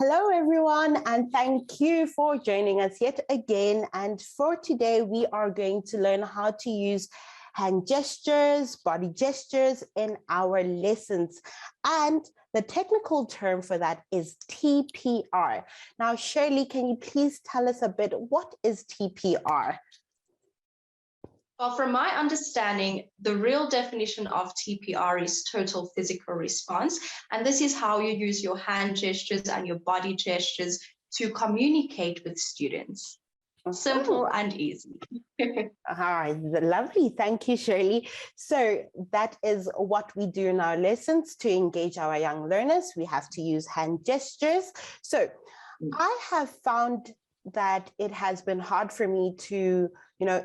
Hello, everyone, and thank you for joining us yet again. And for today, we are going to learn how to use hand gestures, body gestures in our lessons. And the technical term for that is TPR. Now, Shirley, can you please tell us a bit, what is TPR? Well, from my understanding, the real definition of TPR is total physical response. And this is how you use your hand gestures and your body gestures to communicate with students. Simple and easy. All right, lovely. Thank you, Shirley. So that is what we do in our lessons to engage our young learners. We have to use hand gestures. So I have found that it has been hard for me to,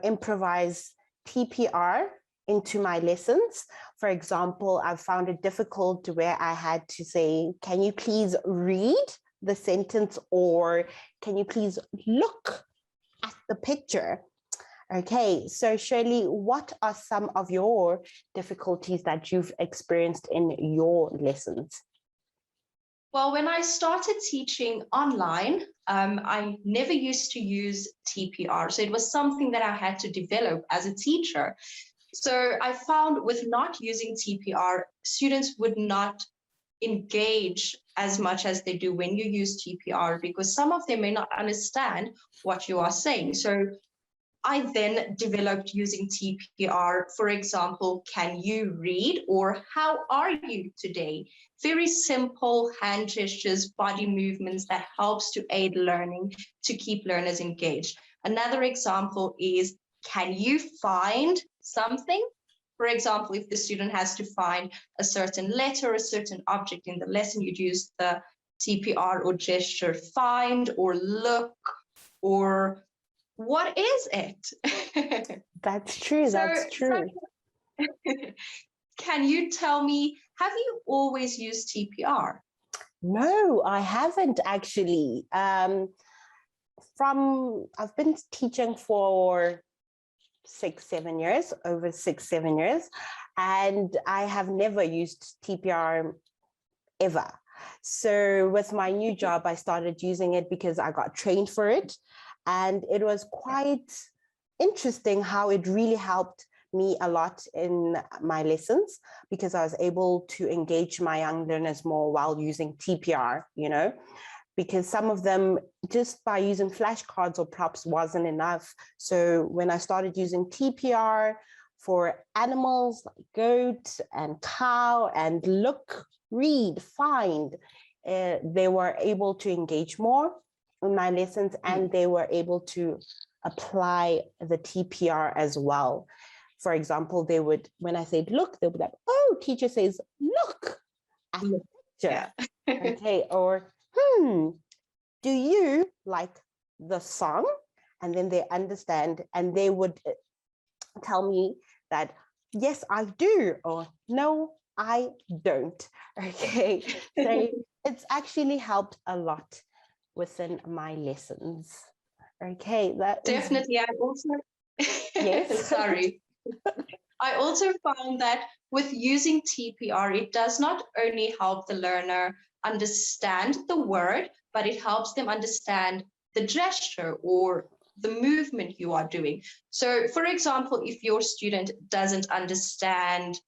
improvise TPR into my lessons. For example, I've found it difficult where I had to say, can you please read the sentence, or can you please look at the picture? Okay, so Shirley, what are some of your difficulties that you've experienced in your lessons? Well, when I started teaching online, I never used to use TPR. So it was something that I had to develop as a teacher. So I found with not using TPR, students would not engage as much as they do when you use TPR, because some of them may not understand what you are saying. So I then developed using TPR, for example, can you read, or how are you today? Very simple hand gestures, body movements that helps to aid learning, to keep learners engaged. Another example is, can you find something? For example, if the student has to find a certain letter, a certain object in the lesson, you'd use the TPR or gesture find or look, or what is it? That's true, that's true. Can you tell me, have you always used TPR? No, I haven't actually. I've been teaching for 6-7 years, over 6-7 years, and I have never used TPR ever. So with my new job, I started using it because I got trained for it. And it was quite interesting how it really helped me a lot in my lessons, because I was able to engage my young learners more while using TPR, because some of them, just by using flashcards or props wasn't enough. So when I started using TPR for animals like goat and cow and look, read, find, they were able to engage more in my lessons, and they were able to apply the TPR as well. For example, they would, when I said look, they would be like, oh, teacher says look at the picture. Okay, or do you like the song? And then they understand, and they would tell me that yes, I do, or no, I don't. Okay, so it's actually helped a lot within my lessons. Okay, that definitely. I also yes. Sorry. I also found that with using TPR, it does not only help the learner understand the word, but it helps them understand the gesture or the movement you are doing. So, for example, if your student doesn't understand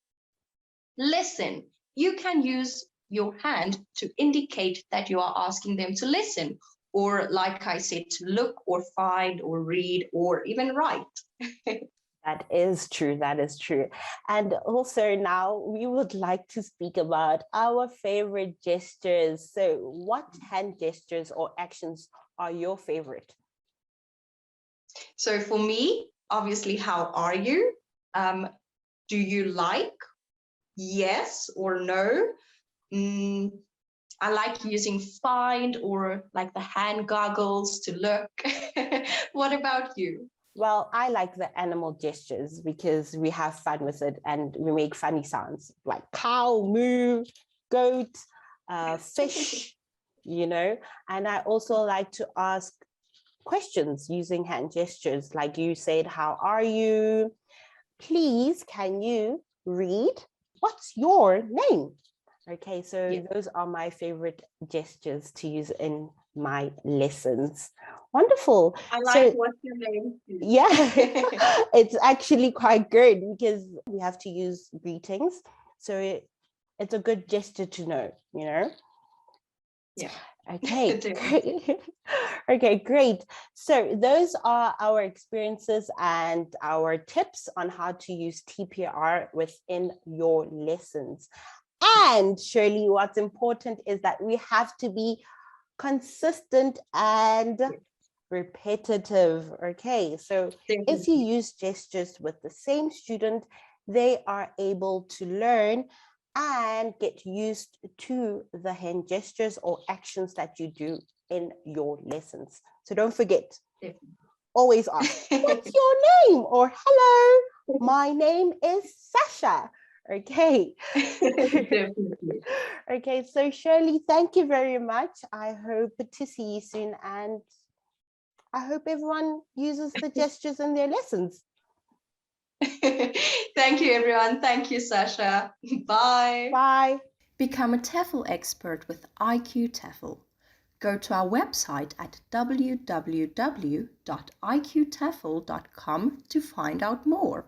listen, you can use your hand to indicate that you are asking them to listen, or like I said, to look or find or read or even write. That is true. That is true. And also now we would like to speak about our favorite gestures. So what hand gestures or actions are your favorite? So for me, obviously, how are you? Do you like? Yes or no? I like using find, or like the hand goggles to look. What about you? Well, I like the animal gestures because we have fun with it and we make funny sounds like cow, moo, goat, fish, and I also like to ask questions using hand gestures. Like you said, how are you? Please, can you read? What's your name? Okay, so Yeah. those are my favorite gestures to use in my lessons. Wonderful. I like So what's your name too. yeah, it's actually quite good because we have to use greetings. So it's a good gesture to know, you know? Yeah. Okay, Definitely. great. Okay, great. So those are our experiences and our tips on how to use TPR within your lessons. And Shirley, what's important is that we have to be consistent and repetitive. Okay, so if you Definitely. use gestures with the same student, they are able to learn and get used to the hand gestures or actions that you do in your lessons. So don't forget, Definitely. always ask, what's your name? Or hello, my name is Sasha. Okay. Definitely. Okay, so Shirley, thank you very much. I hope to see you soon, and I hope everyone uses the gestures in their lessons. Thank you, everyone. Thank you, Sasha. Bye. Bye. Become a TEFL expert with IQTEFL. Go to our website at www.iqtefl.com to find out more.